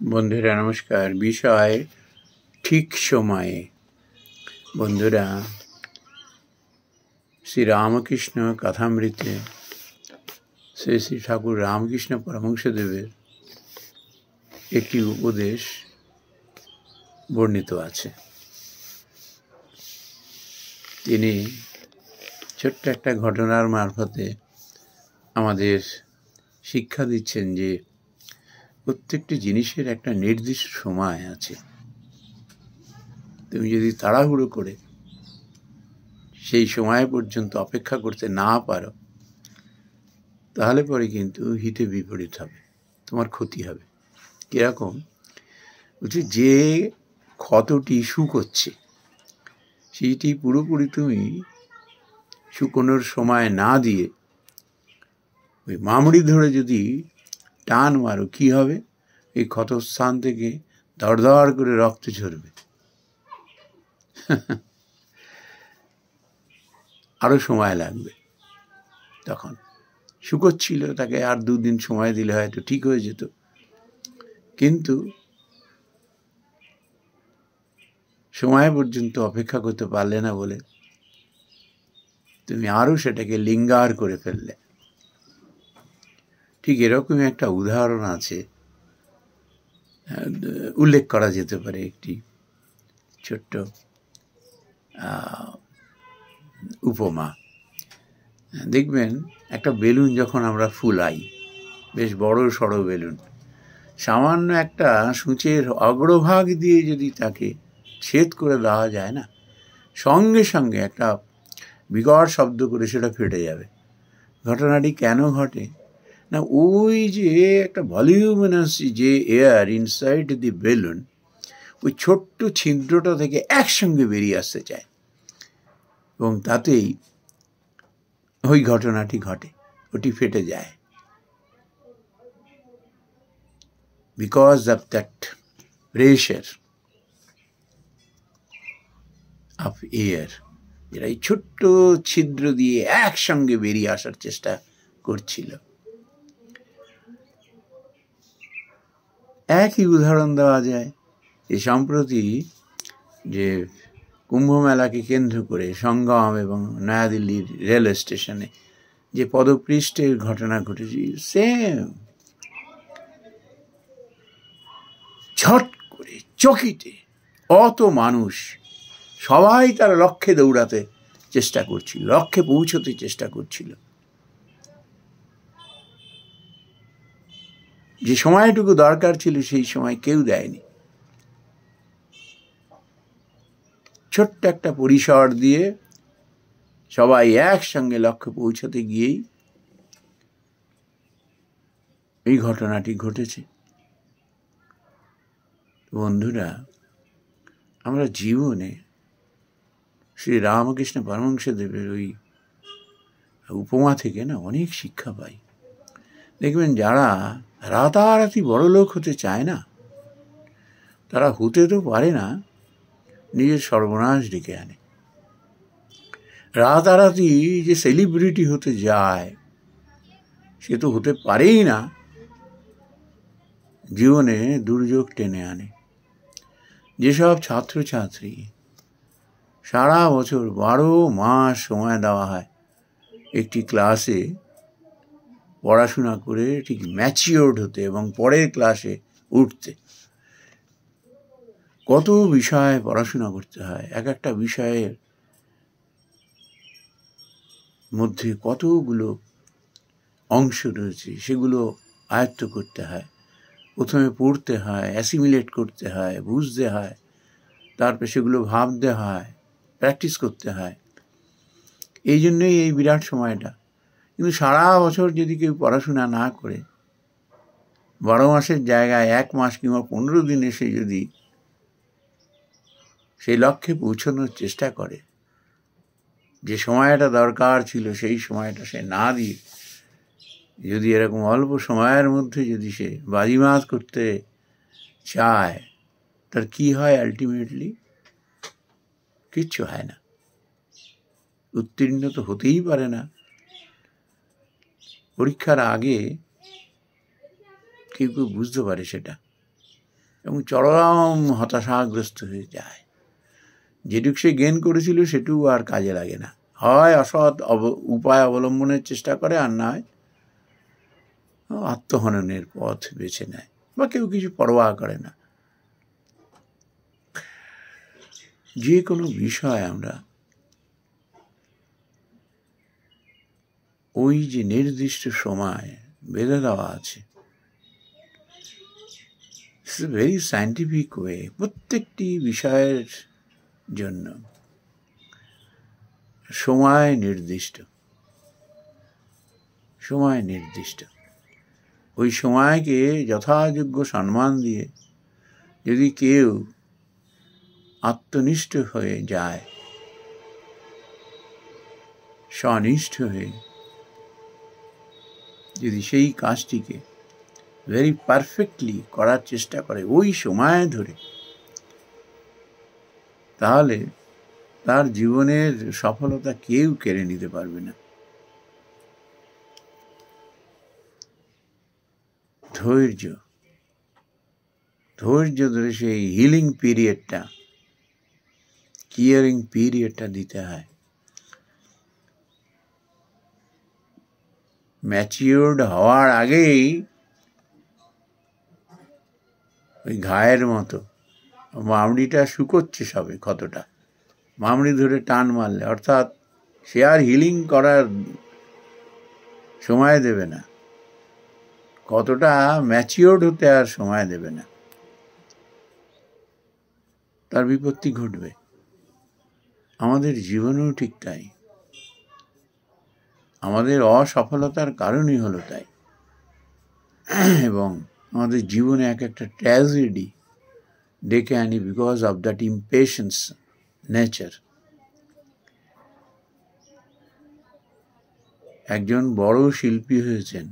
বন্ধুরা নমস্কার। বিষয় ঠিক সময়ে। বন্ধুরা, শ্রী রামকৃষ্ণ কথামৃতে শ্রী শ্রী ঠাকুর রামকৃষ্ণ পরমহংসদেবের একটি উপদেশ বর্ণিত আছে। তিনি ছোট্ট একটা ঘটনার মারফতে আমাদের শিক্ষা দিচ্ছেন যে প্রত্যেকটি জিনিসের একটা নির্দিষ্ট সময় আছে। তুমি যদি তাড়াহুড়ো করে সেই সময় পর্যন্ত অপেক্ষা করতে না পারো, তাহলে পরে কিন্তু হিতে বিপরীত হবে, তোমার ক্ষতি হবে। কিরকম বলছে, যে ক্ষতটি শুকোচ্ছে সেইটি পুরোপুরি তুমি শুকোনোর সময় না দিয়ে ওই মামড়ি ধরে যদি টান মারো, কি হবে? এই ক্ষতস্থান থেকে দরদর করে রক্ত ঝরবে। আরো সময় লাগবে। তখন শুকোচ্ছিল, তাকে আর 2 দিন সময় দিলে হয়তো ঠিক হয়ে যেত, কিন্তু সময় পর্যন্ত অপেক্ষা করতে পারলে না বলে তুমি আরো সেটাকে লিঙ্গার করে ফেললে। ঠিক এরকমই একটা উদাহরণ আছে, উল্লেখ করা যেতে পারে একটি ছোট্ট উপমা। দেখবেন, একটা বেলুন যখন আমরা ফুলাই, বেশ বড় সড়ো বেলুন, সামান্য একটা সূচের অগ্রভাগ দিয়ে যদি তাকে ছেদ করে দেওয়া যায় না, সঙ্গে সঙ্গে একটা বিকট শব্দ করে সেটা ফেটে যাবে। ঘটনাটি কেন ঘটে না, ওই যে একটা ভলিউমিনাস যে এয়ার ইনসাইড দি বেলুন, ওই ছোট্ট ছিদ্রটা থেকে একসঙ্গে বেরিয়ে আসতে চায়, এবং তাতেই ওই ঘটনাটি ঘটে, ওটি ফেটে যায়। Because of that pressure of air, যেটা এই ছোট্ট ছিদ্র দিয়ে একসঙ্গে বেরিয়ে আসার চেষ্টা করছিল। একই উদাহরণ দেওয়া যায়। এই সম্প্রতি যে কুম্ভ মেলাকে কেন্দ্র করে সঙ্গম এবং নয়াদিল্লির রেল স্টেশনে যে পদপৃষ্ঠের ঘটনা ঘটেছে, সেম ঝট করে চকিতে অত মানুষ, সবাই তার লক্ষ্যে দৌড়াতে চেষ্টা করছিল, লক্ষ্যে পৌঁছতে চেষ্টা করছিল। যে সময়টুকু দরকার ছিল সেই সময় কেউ দেয়নি। ছোট্ট একটা পরিসর দিয়ে সবাই একসঙ্গে লক্ষ্যে পৌঁছতে গিয়েই এই ঘটনাটি ঘটেছে। বন্ধুরা, আমরা জীবনে শ্রী রামকৃষ্ণ পরমহংসদেবের ওই উপমা থেকে না অনেক শিক্ষা পাই। দেখবেন, যারা রাতারাতি বড় লোক হতে চায় না, তারা হতে তো পারে না, নিজের সর্বনাশ ডেকে আনে। রাতারাতি যে সেলিব্রিটি হতে যায়, সে তো হতে পারেই না, জীবনে দুর্যোগ টেনে আনে। যেসব ছাত্রছাত্রী সারা বছর 12 মাস সময় দেওয়া হয় একটি ক্লাসে পড়াশোনা করে ঠিক ম্যাচিওর্ড হতে এবং পরের ক্লাসে উঠতে, কত বিষয় পড়াশোনা করতে হয়, এক একটা বিষয়ের মধ্যে কতগুলো অংশ রয়েছে, সেগুলো আয়ত্ত করতে হয়। প্রথমে পড়তে হয়, অ্যাসিমিলেট করতে হয়, বুঝতে হয়, তারপর সেগুলো ভাবতে হয়, প্র্যাকটিস করতে হয়। এই জন্যই এই বিরাট সময়টা। কিন্তু সারা বছর যদি কেউ পড়াশোনা না করে 12 মাসের জায়গায় 1 মাস কিংবা 15 দিন এসে যদি সেই লক্ষ্যে পৌঁছানোর চেষ্টা করে, যে সময়টা দরকার ছিল সেই সময়টা সে না দিয়ে যদি এরকম অল্প সময়ের মধ্যে যদি সে বাজিমাত করতে চায়, তার কি হয়? আলটিমেটলি কিচ্ছু হয় না, উত্তীর্ণ তো হতেই পারে না। পরীক্ষার আগে কেউ কেউ বুঝতে পারে সেটা, এবং চরম হতাশাগ্রস্ত হয়ে যায়। যেটুকু সে গেন করেছিল সেটুকু আর কাজে লাগে না, হয় অসৎ উপায় অবলম্বনের চেষ্টা করে, আর না হয় আত্মহননের পথ বেছে নেয়, বা কেউ কিছু পরোয়া করে না। যে কোনো বিষয় আমরা ওই যে নির্দিষ্ট সময় বেঁধে দেওয়া আছে, ভেরি সায়েন্টিফিক ওয়ে, প্রত্যেকটি বিষয়ের জন্য সময় নির্দিষ্ট, সময় নির্দিষ্ট। ওই সময়কে যথাযোগ্য সম্মান দিয়ে যদি কেউ আত্মনিষ্ঠ হয়ে যায়, স্বনিষ্ঠ হয়ে যদি সেই কাজটিকে ভেরি পারফেক্টলি করার চেষ্টা করে ওই সময় ধরে, তাহলে তার জীবনের সফলতা কেউ কেড়ে নিতে পারবে না। ধৈর্য, ধৈর্য ধরে সেই হিলিং পিরিয়ডটা, কিয়ারিং পিরিয়ডটা দিতে হয়। ম্যাচিওর্ড হওয়ার আগেই ওই ঘায়ের মতো মামড়িটা শুকোচ্ছে সবে, ক্ষতটা মামড়ি ধরে টান মারলে, অর্থাৎ সে আর হিলিং করার সময় দেবে না, কতটা ম্যাচিওর্ড হতে আর সময় দেবে না, তার বিপত্তি ঘটবে। আমাদের জীবনেও ঠিক তাই, আমাদের অসফলতার কারণই হলো তাই। এবং আমাদের জীবনে এক একটা ট্র্যাজেডি ডেকে আনি because of that impatience nature. একজন বড় শিল্পী হয়েছেন,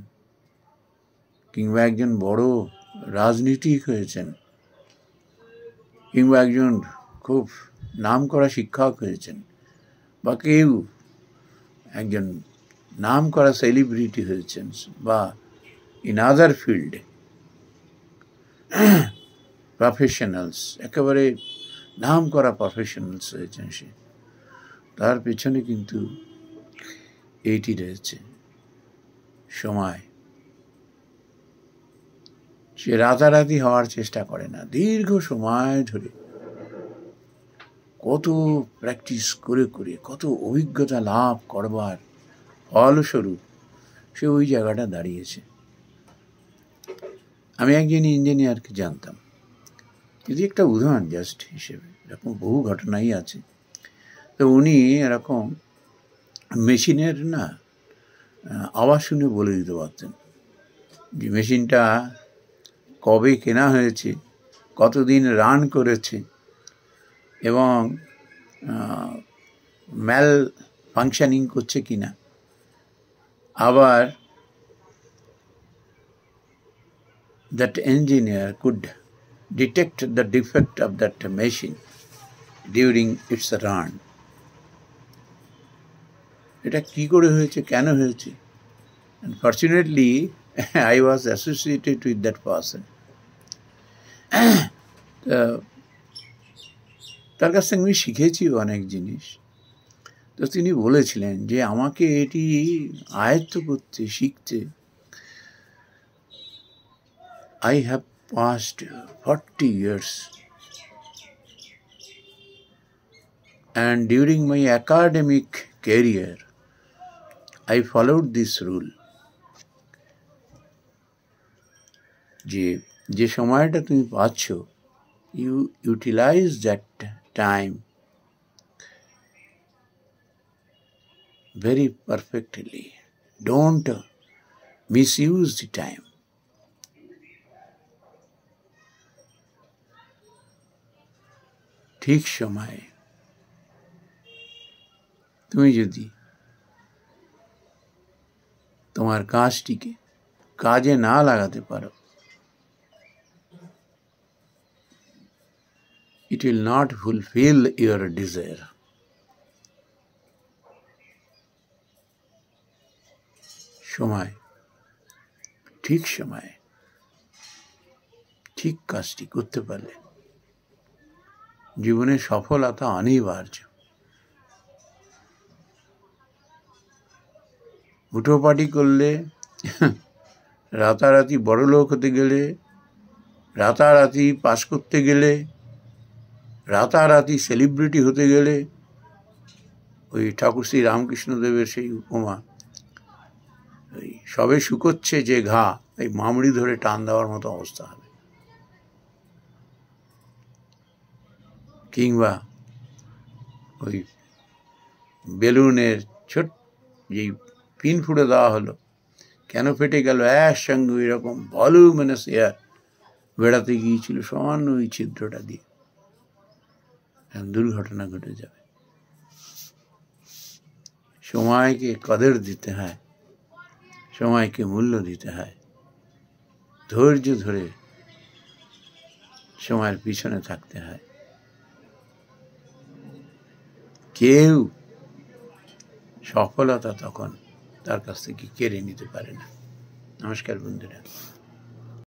কিংবা একজন বড় রাজনীতিক হয়েছেন, কিংবা একজন খুব নামকরা শিক্ষক হয়েছেন, বা কেউ একজন নামকরা সেলিব্রিটি হয়েছেন, বা ইন আদার ফিল্ডে প্রফেশনালস, একেবারে নামকরা প্রফেশনালস হয়েছেন সে, তার পেছনে কিন্তু এইটি রয়েছে, সময়। সে রাতারাতি হওয়ার চেষ্টা করে না, দীর্ঘ সময় ধরে কত প্র্যাকটিস করে করে, কত অভিজ্ঞতা লাভ করবার ফলস্বরূপ সে ওই জায়গাটা দাঁড়িয়েছে। আমি একজন ইঞ্জিনিয়ারকে জানতাম, যদি একটা উদাহরণ জাস্ট হিসেবে, এরকম বহু ঘটনাই আছে। তো উনি এরকম মেশিনের না আওয়াজ শুনে বলে দিতে পারতেন যে মেশিনটা কবে কেনা হয়েছে, কতদিন রান করেছে, এবং ম্যাল ফাংশনিং করছে কিনা। আবার that engineer could detect the defect of that machine during its run. এটা কি করে হয়েছে, কেন হয়েছে? Unfortunately, I was associated with that person. তার কাছ থেকে আমি শিখেছি অনেক জিনিস। তো তিনি বলেছিলেন যে আমাকে এটি আয়ত্ত করতে, শিখতে I have passed 40 years, and during my academic career I followed this rule, যে সময়টা তুমি পাচ্ছ, you utilize that time very perfectly. Don't misuse the time. ঠিক সময়ে তুমি যদি তোমার কাজটিকে কাজে না লাগাতে পারো, it will not fulfill your desire. সময়, ঠিক সময়ে ঠিক কাজটি করতে পারলে জীবনে সফলতা অনিবার্য। হুটোপাটি করলে, রাতারাতি বড়লোক হতে গেলে, রাতারাতি পাস করতে গেলে, রাতারাতি সেলিব্রিটি হতে গেলে, ওই ঠাকুর শ্রী রামকৃষ্ণদেবের সেই উপমা, ওই সবে শুকোচ্ছে যে ঘা, এই মামড়ি ধরে টান দেওয়ার মতো অবস্থা হবে। কিংবা ওই বেলুনের যেই পিন ফুটে দেওয়া হলো, কেন ফেটে গেল, একসঙ্গে ওই রকম ভলিউমিনাস এয়ার বেড়াতে গিয়েছিল সামান্য ওই ছিদ্রটা দিয়ে, দুর্ঘটনা ঘটে যাবে। সময়কে কদর দিতে হয়, সময়কে মূল্য দিতে হয়, ধৈর্য ধরে সময়ের পিছনে থাকতে হয়। কেউ সফলতা তখন তার কাছ থেকে কেড়ে নিতে পারে না। নমস্কার বন্ধুরা।